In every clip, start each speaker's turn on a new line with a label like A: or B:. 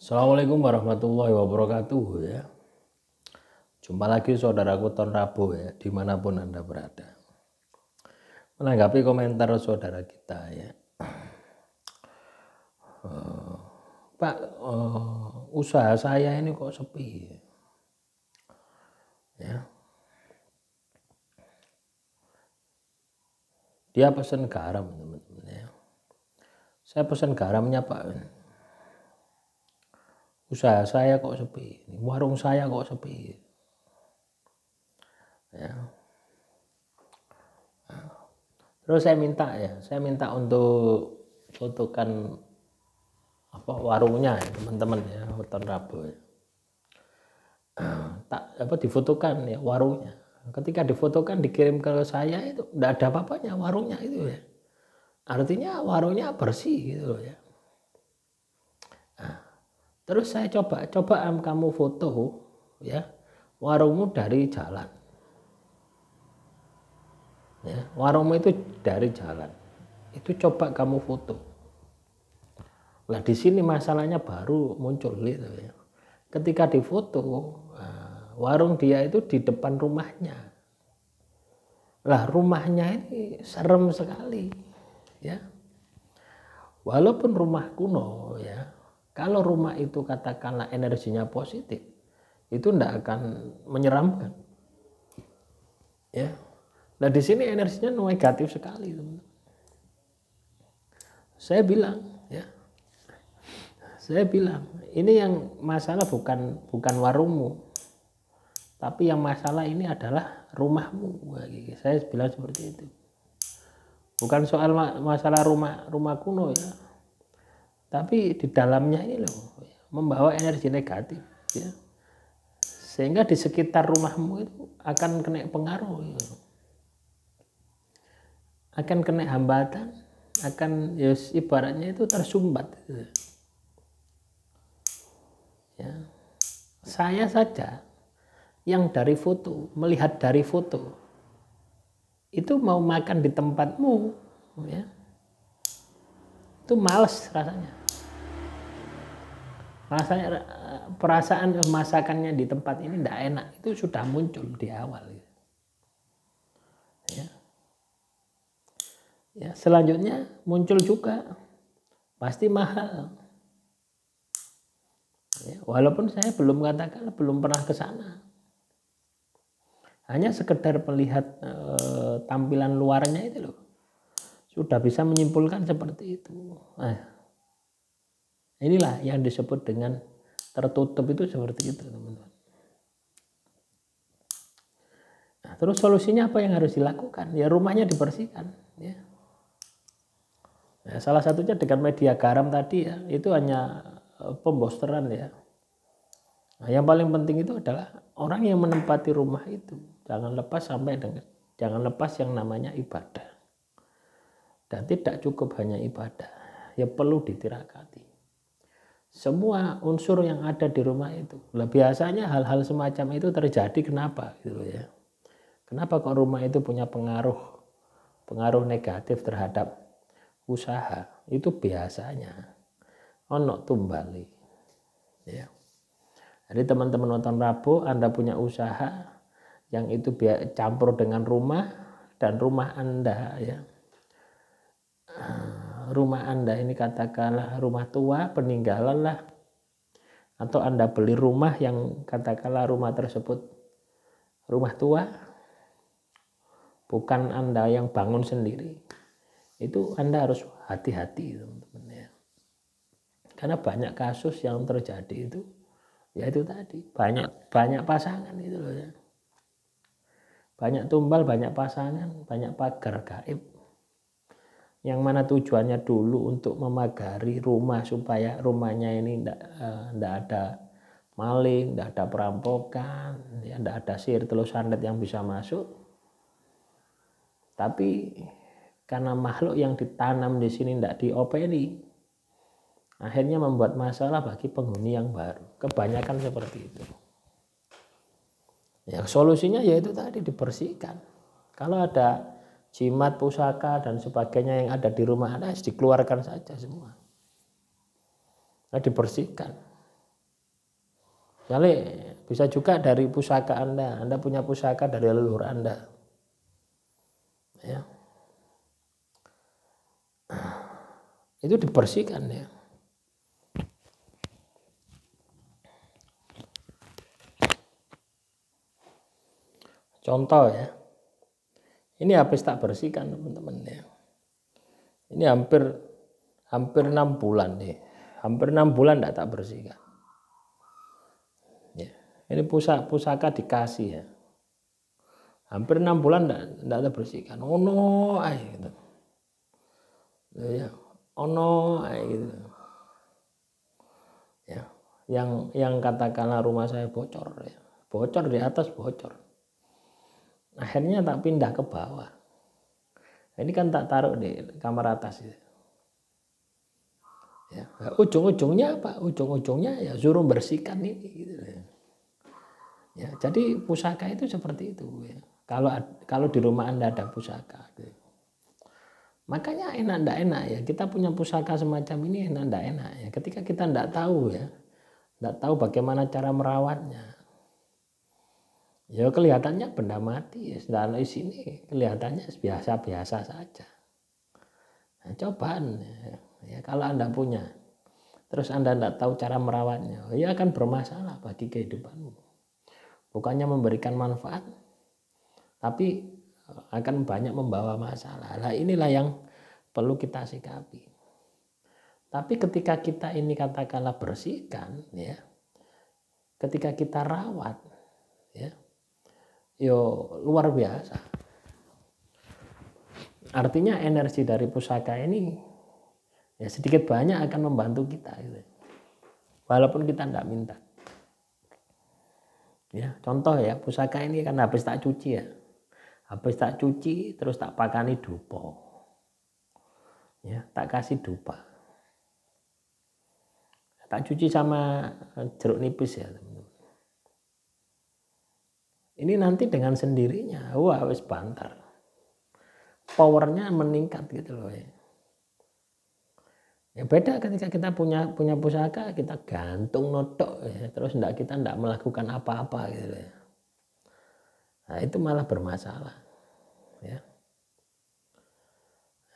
A: Assalamualaikum warahmatullahi wabarakatuh ya. Jumpa lagi saudaraku Ton Rabo ya, dimanapun Anda berada. Menanggapi komentar saudara kita ya. Pak, usaha saya ini kok sepi ya. Dia pesan garam teman-teman ya. Saya pesan garamnya Pak. Usaha saya kok sepi, warung saya kok sepi ya. Terus saya minta untuk fotokan warungnya ya, teman-teman ya, Ton Rabo ya. Difotokan ya warungnya. Ketika difotokan dikirim ke saya itu enggak ada apa-apanya warungnya itu ya. Artinya warungnya bersih gitu loh ya. Nah, terus saya coba kamu foto ya warungmu dari jalan. Ya, warungmu itu dari jalan. Itu coba kamu foto. Nah, di sini masalahnya baru muncul gitu ya. Ketika difoto, warung dia itu di depan rumahnya. Lah, rumahnya ini serem sekali ya. Walaupun rumah kuno ya, kalau rumah itu katakanlah energinya positif, itu tidak akan menyeramkan. Ya. Nah, di sini energinya negatif sekali, teman-teman. Saya bilang, ini yang masalah bukan warungmu, tapi yang masalah ini adalah rumahmu. Saya bilang seperti itu. Bukan soal masalah rumah kuno ya, tapi di dalamnya ini loh membawa energi negatif ya, sehingga di sekitar rumahmu itu akan kena pengaruh gitu. Akan kena hambatan, akan ya, ibaratnya itu tersumbat gitu. Ya. Saya saja yang dari foto, melihat dari foto itu mau makan di tempatmu ya, itu males rasanya perasaan masakannya di tempat ini tidak enak itu sudah muncul di awal ya. Ya, selanjutnya muncul juga pasti mahal ya, walaupun saya belum pernah ke sana, hanya sekedar melihat tampilan luarnya itu loh sudah bisa menyimpulkan seperti itu. Nah, inilah yang disebut dengan tertutup, itu seperti itu teman-teman. Nah, terus solusinya apa yang harus dilakukan? Ya rumahnya dibersihkan ya. Nah, salah satunya dengan media garam tadi ya, itu hanya pembosteran ya. Nah, yang paling penting itu adalah orang yang menempati rumah itu jangan lepas yang namanya ibadah. Dan tidak cukup hanya ibadah, ya perlu ditirakati semua unsur yang ada di rumah itu. Nah, biasanya hal-hal semacam itu terjadi kenapa gitu ya. Kenapa kok rumah itu punya pengaruh negatif terhadap usaha? Itu biasanya ono tumbali ya. Jadi teman-teman nonton Rabo, Anda punya usaha yang itu campur dengan rumah, dan rumah Anda ya, rumah Anda ini katakanlah rumah tua peninggalan lah, atau Anda beli rumah yang katakanlah rumah tersebut rumah tua, bukan Anda yang bangun sendiri, itu Anda harus hati-hati teman-teman ya. Karena banyak kasus yang terjadi itu ya itu tadi, banyak pasangan itu loh ya. Banyak tumbal, banyak pasangan, banyak pagar gaib. Yang mana tujuannya dulu untuk memagari rumah supaya rumahnya ini tidak ada maling, tidak ada perampokan, ya, tidak ada sihir telur sandet yang bisa masuk. Tapi karena makhluk yang ditanam di sini tidak diopeni, akhirnya membuat masalah bagi penghuni yang baru. Kebanyakan seperti itu. Ya, solusinya yaitu tadi dibersihkan. Kalau ada jimat, pusaka dan sebagainya yang ada di rumah Anda, dikeluarkan saja semua. Nah, dibersihkan. Kali bisa juga dari pusaka Anda punya pusaka dari leluhur Anda. Ya. Itu dibersihkan ya. Contoh ya. Ini habis tak bersihkan teman-teman ya. Ini hampir 6 bulan nih. Hampir 6 bulan tidak tak bersihkan. Ya. Ini pusaka dikasih ya. Hampir 6 bulan tidak tak bersihkan. Oh no, gitu. Ya. Oh no, gitu. Ya. Yang katakanlah rumah saya bocor ya. Bocor di atas bocor. Akhirnya tak pindah ke bawah. Ini kan tak taruh di kamar atas itu. Ya, ujung-ujungnya apa? Ujung-ujungnya ya suruh bersihkan ini gitu ya. Ya, jadi pusaka itu seperti itu ya. Kalau di rumah Anda ada pusaka gitu. Makanya enak ndak enak ya. Kita punya pusaka semacam ini enak ndak enak ya. Ketika kita ndak tahu ya. Ndak tahu bagaimana cara merawatnya. Ya kelihatannya benda mati ya. Sedang di sini kelihatannya biasa-biasa saja. Nah, cobaan ya, kalau Anda punya terus Anda tidak tahu cara merawatnya, ya akan bermasalah bagi kehidupanmu. Bukannya memberikan manfaat, tapi akan banyak membawa masalah. Nah, inilah yang perlu kita sikapi. Tapi ketika kita ini katakanlah bersihkan ya, ketika kita rawat ya, yo luar biasa. Artinya energi dari pusaka ini ya sedikit banyak akan membantu kita gitu. Walaupun kita tidak minta. Ya, contoh ya, pusaka ini kan habis tak cuci ya. Habis tak cuci terus tak pakani dupa. Ya, tak kasih dupa. Tak cuci sama jeruk nipis ya, teman-teman. Ini nanti dengan sendirinya wah wis bantar. Powernya meningkat gitu loh ya. Ya beda ketika kita punya pusaka kita gantung notok ya, terus kita enggak melakukan apa-apa gitu ya. Nah, itu malah bermasalah ya.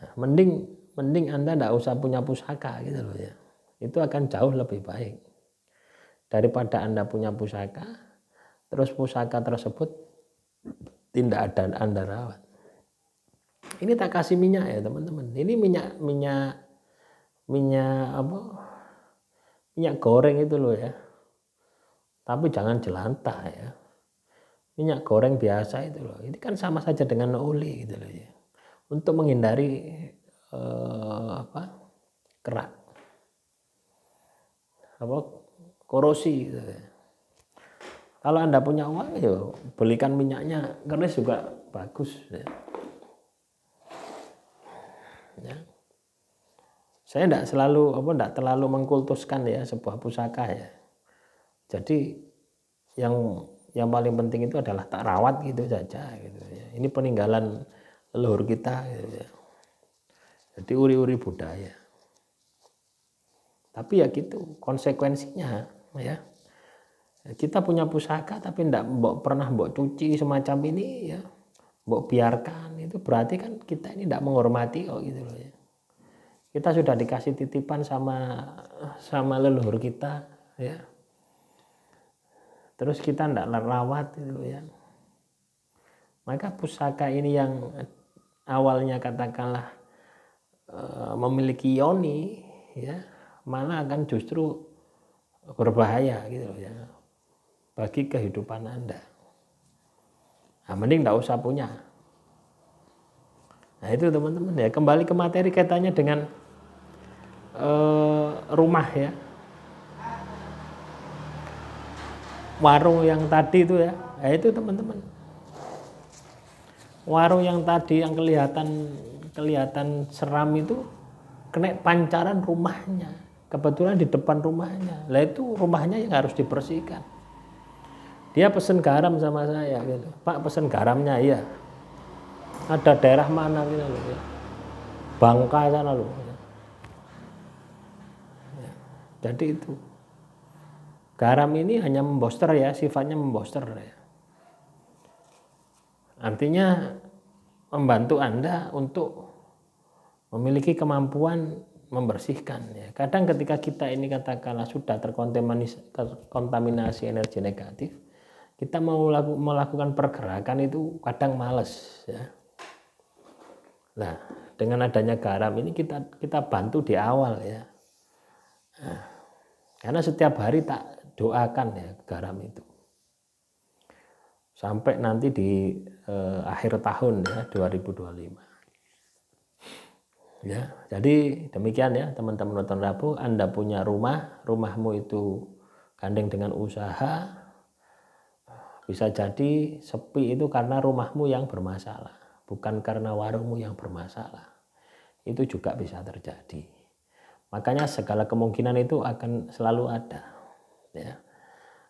A: Nah, mending Anda enggak usah punya pusaka gitu loh ya. Itu akan jauh lebih baik daripada Anda punya pusaka terus pusaka tersebut tidak ada Anda rawat. Ini tak kasih minyak ya teman-teman. Ini minyak apa? Minyak goreng itu loh ya. Tapi jangan jelantah ya. Minyak goreng biasa itu loh. Ini kan sama saja dengan oli gitu loh ya. Untuk menghindari kerak. Korosi gitu ya. Kalau Anda punya uang ya belikan minyaknya keris juga bagus ya. Ya. Saya tidak terlalu mengkultuskan ya sebuah pusaka ya. Jadi yang paling penting itu adalah tak rawat gitu saja gitu ya. Ini peninggalan leluhur kita gitu ya. Jadi uri-uri budaya. Tapi ya gitu konsekuensinya ya. Kita punya pusaka tapi tidak pernah cuci semacam ini ya. Biarkan itu berarti kan kita ini tidak menghormati kok gitu loh ya. Kita sudah dikasih titipan sama leluhur kita ya. Terus kita tidak rawat gitu ya. Maka pusaka ini yang awalnya katakanlah memiliki yoni ya, malah akan justru berbahaya gitu loh ya bagi kehidupan Anda. Nah, mending tidak usah punya. Nah itu teman-teman ya, kembali ke materi kaitannya dengan rumah ya. Warung yang tadi itu ya, itu teman-teman. Warung yang tadi yang kelihatan seram itu kena pancaran rumahnya. Kebetulan di depan rumahnya. Lah itu rumahnya yang harus dibersihkan. Dia pesen garam sama saya gitu. Pak pesen garamnya iya. Ada daerah mana gitu loh ya. Bangka sana loh. Ya. Jadi itu. Garam ini hanya membooster ya, sifatnya membooster ya. Artinya membantu Anda untuk memiliki kemampuan membersihkan ya. Kadang ketika kita ini katakanlah sudah terkontaminasi energi negatif, kita mau melakukan pergerakan itu kadang males ya. Nah, dengan adanya garam ini kita bantu di awal ya. Nah, karena setiap hari tak doakan ya garam itu. Sampai nanti di akhir tahun ya 2025. Ya, jadi demikian ya teman-teman nonton Rabu, Anda punya rumahmu itu gandeng dengan usaha, bisa jadi sepi itu karena rumahmu yang bermasalah, bukan karena warungmu yang bermasalah. Itu juga bisa terjadi. Makanya segala kemungkinan itu akan selalu ada. Ya.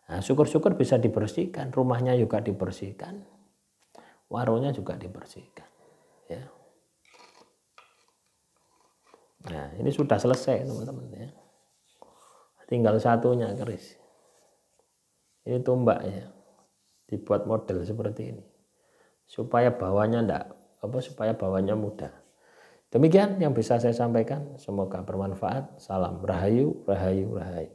A: Nah, syukur-syukur bisa dibersihkan, rumahnya juga dibersihkan, warungnya juga dibersihkan. Ya. Nah, ini sudah selesai teman-teman ya. Tinggal satunya keris. Ini tumbak ya. Dibuat model seperti ini. Supaya bawahnya supaya bawahnya mudah. Demikian yang bisa saya sampaikan. Semoga bermanfaat. Salam Rahayu, Rahayu, Rahayu.